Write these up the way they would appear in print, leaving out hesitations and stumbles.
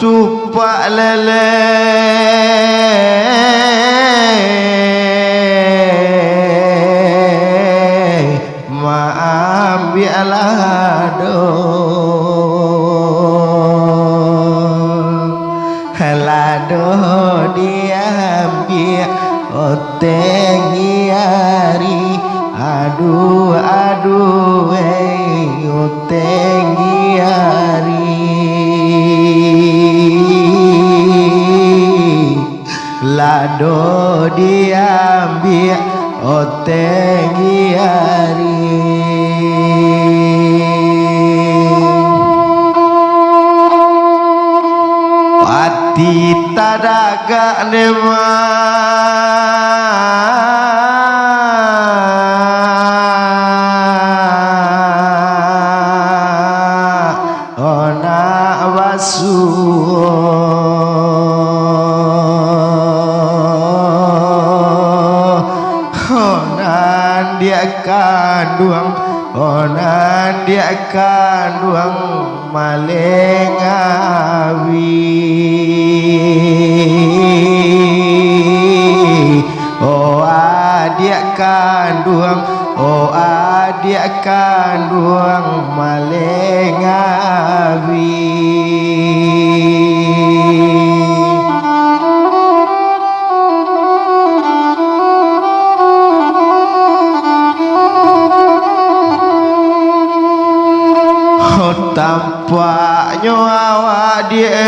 tupak lele ambialah lado diambil oteng hari aduh aduh oteng hari lado diambil oteng hari pati tadaga nema ona wasu onan dia kanduang onan dia kanduang malengawi oh adik kanduang oh adik kanduang malengawi tampaknya awak dia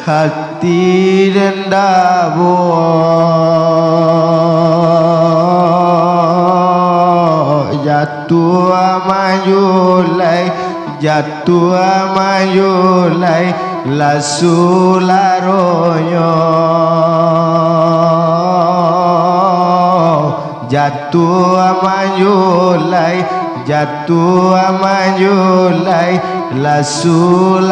hati dendabo jatuh amayulai lasularonyo jatuh amayulai lasularonyo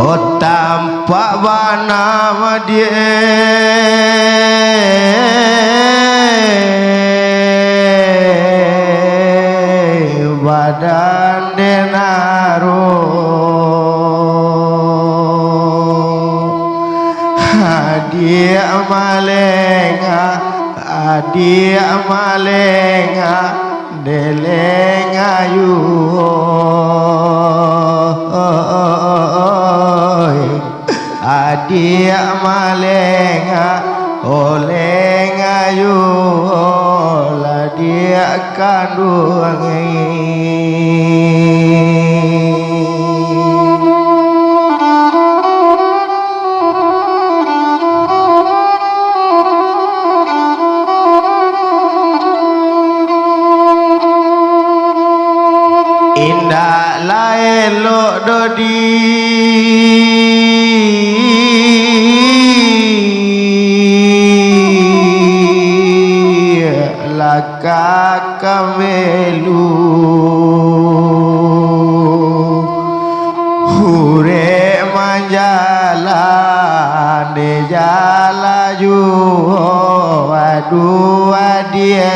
oh tampak nama dia badan denaro adia malenga delengayu adia malenga olengayu la dia kanduangi indah laelok dodi laka kamelu hure manjalan de jalaju aduh adie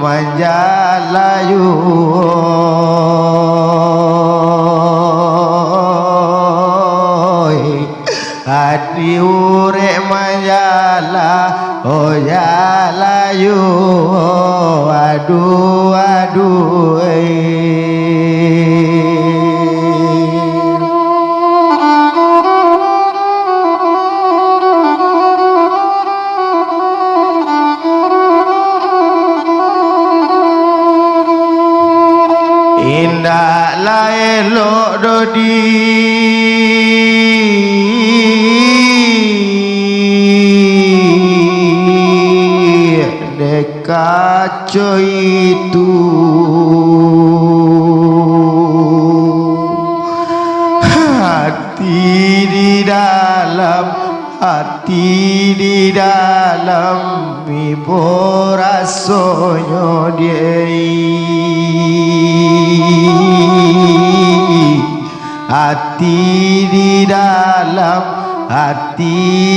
manjalayu adi ure manjala oh jalayu aduh aduh indah laelok dodi dekaco itu hati di dalam hati di dalam ibu rasanya dia hati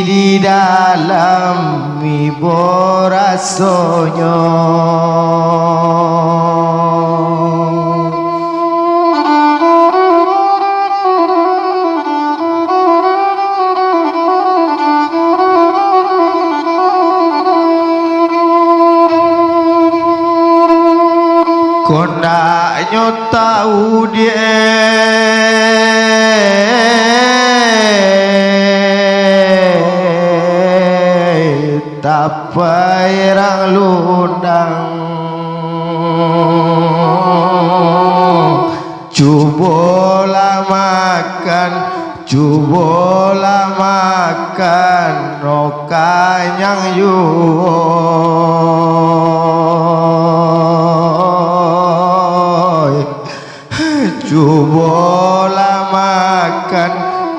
di dalam ibu rasanya konaknya tahu dia tak payah lundang cubalah makan rokanyang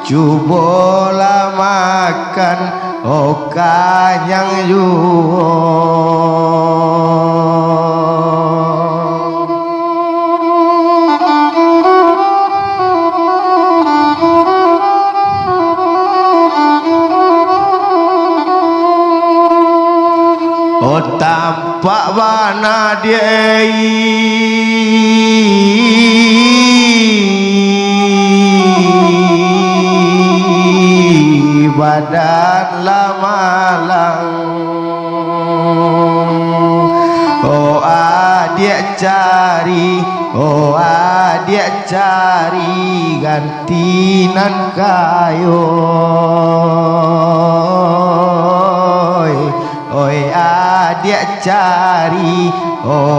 cubalah makan okanyang tampak warna dia badan lamalang adik cari gantinan kayo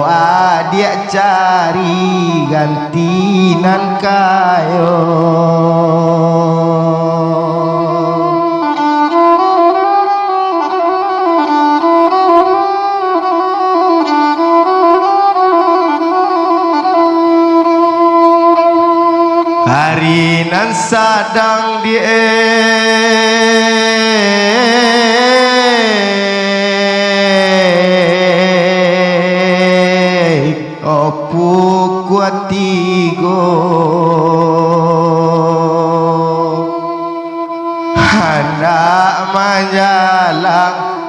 adik cari gantinan kayo hari nan sadang opu kuatigo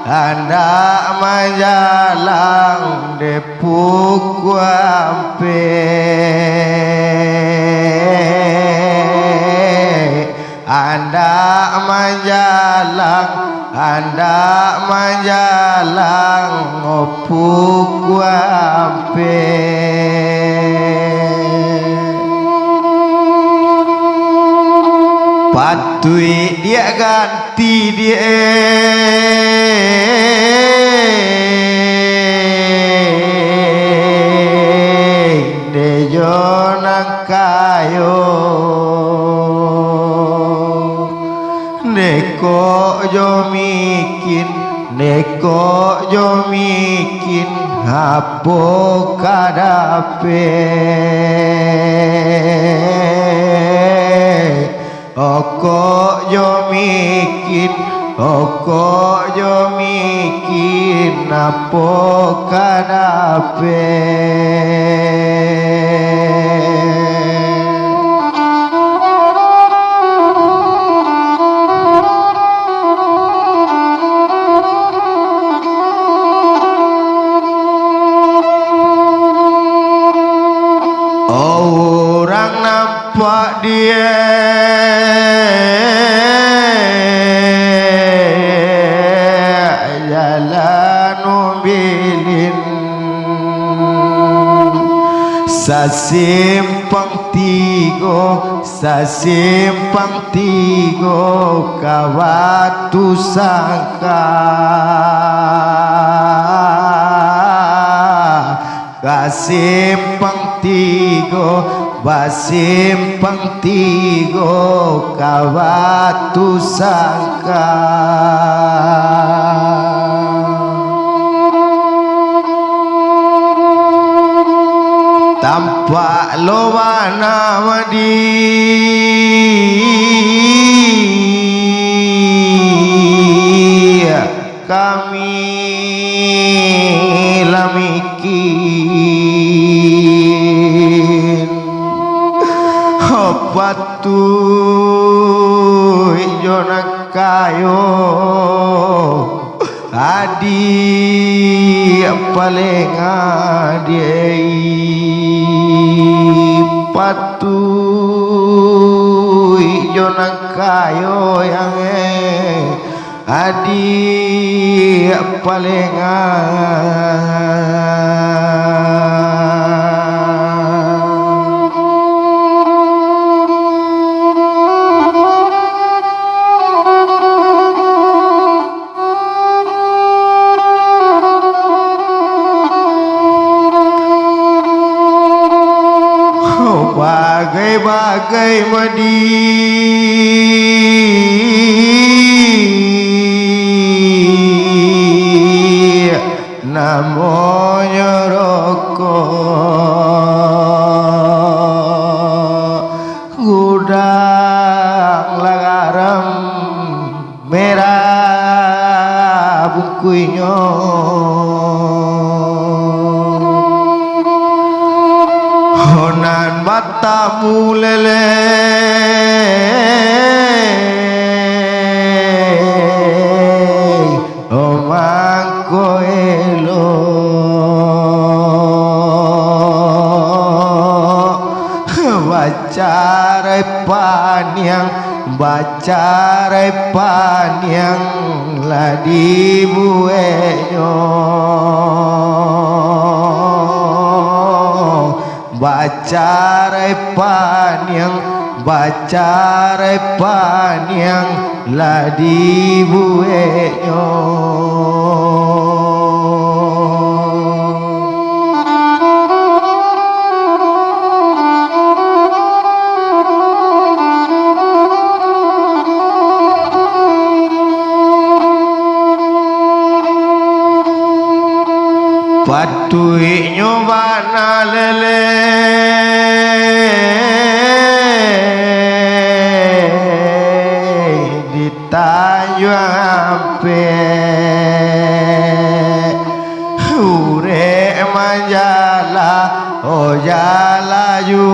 hendak menjalang depuk kuampe hendak menjalang opuk kuampe patui dia ganti dia dejonang kayo neko jo mikin hapo kadape oko jo mikin hapo kadape orang nampak dia jalan umbilin sasimpang tigo kawatu sangka Basimpang tigo kawatu sangka tampak lowana madi kami lamikin patu jona kayo adi paling adiai patu jona kayo yang adi paling bagai-bagai madi namanya rokok gudang garam merah bukunya honan matamu lele omangko elo baca repan yang ladi buenyo baca repan yang ladi buenyo Patui nyobana lele ditayu ampe ure manjala o jala yu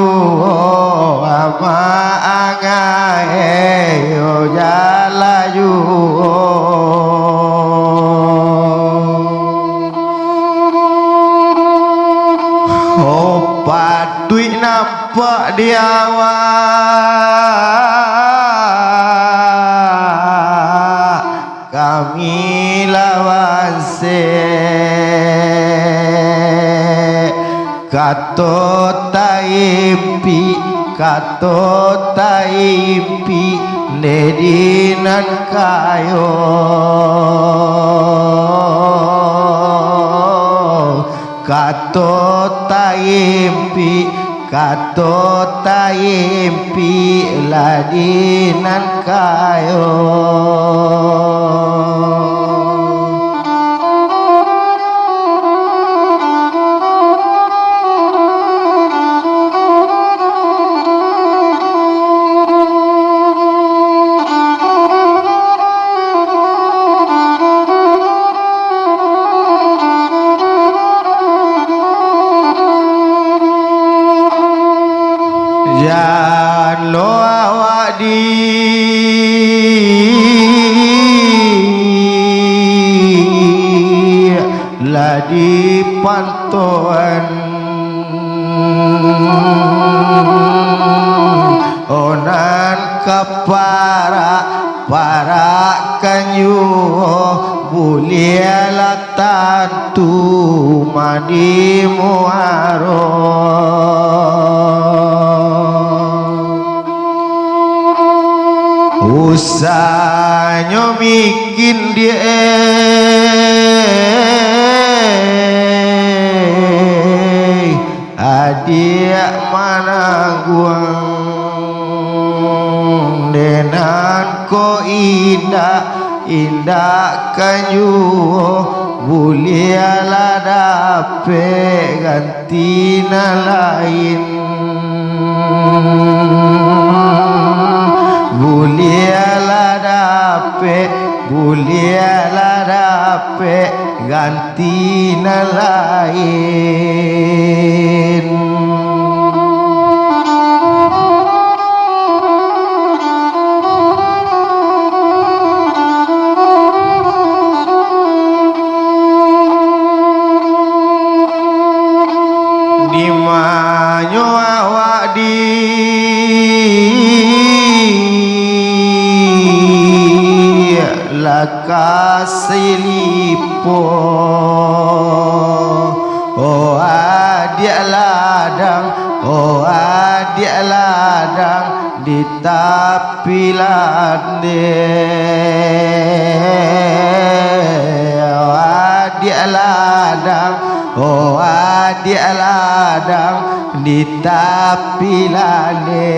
ama angae o jala yu Patui nampak di awak kami lawan se kato taimpi nedinan kayo kato taimpi ladinan kayo Jan lo awak di ladi pantauan onan kapara para kanyu buliala tantu madi muaro usahanya bikin dia adik mana guang denan ko indah kanyu buliala dape gantina lain buliala dape bulialah dapat ganti lain. Di manyo awak di lakasilipo, oh adik ladang, oh adik ladang di tepi lande, oh adik ladang, oh adik ladang di tepi lande.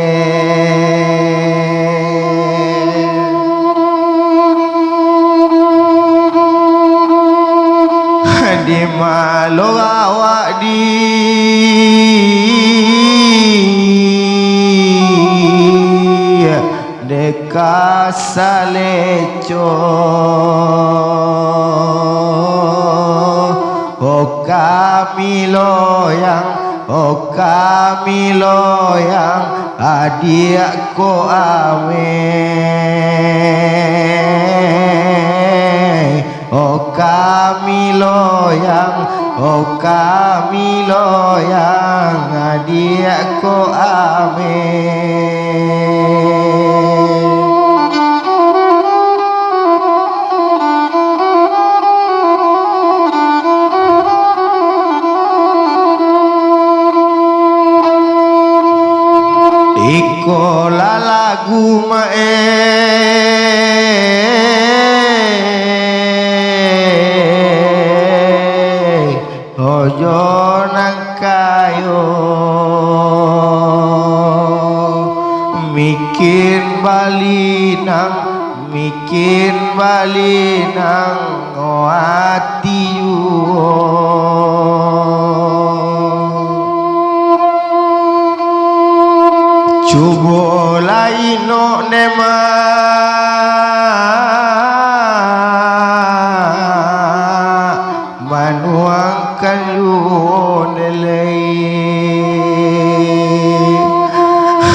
Di malu awak di dekat saleco, oh kami loyang, oh kami loyang adikku ame, oh kami loyang, oh kami loyang adikku ame. Ikola lagu ojo nang kayo mikin bali nang o ati cubo laino nema manuang kayu nelei,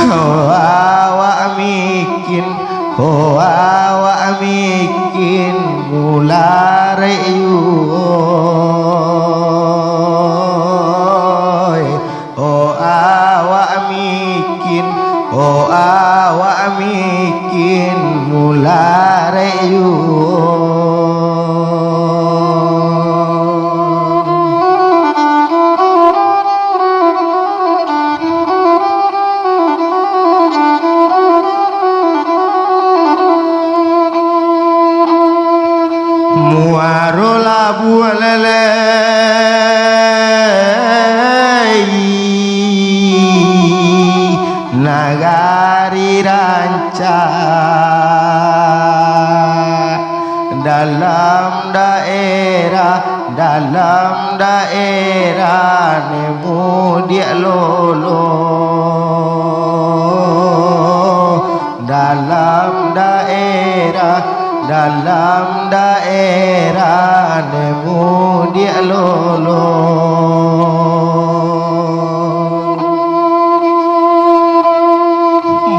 oh awak mikin, oh awak mikin mulare oh awak mikin, oh awak mikin mulare muaro labu lele nagari ranca dalam daerah nemu dia lolo dalam daerah nemu dia lolo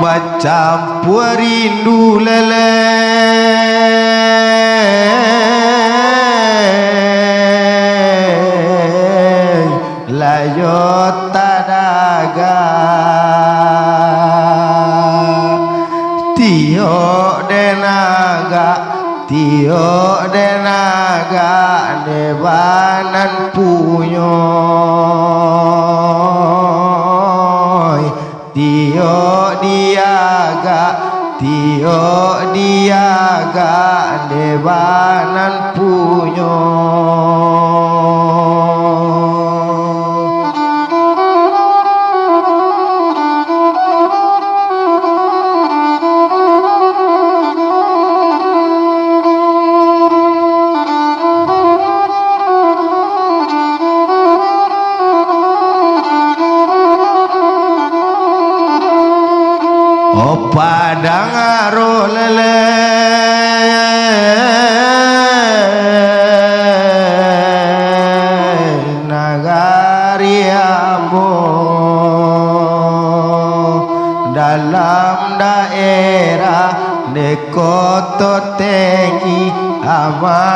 bacampur rindu lele layo tadaga tio denaga nebanan punyoy tio diaga nebanan punyoy. Oh padang aro lele koto tengi ama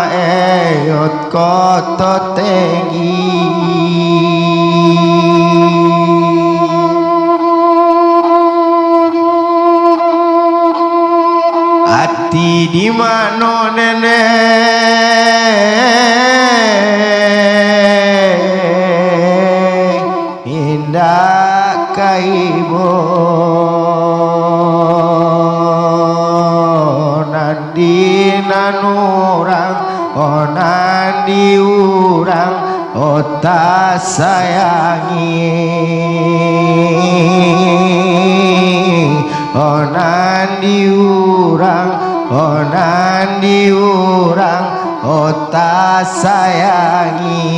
eyot koto tengi ati di mano nenek indah kaibo nandi nanurang nandi urang ota sayangi nandi urang ota sayangi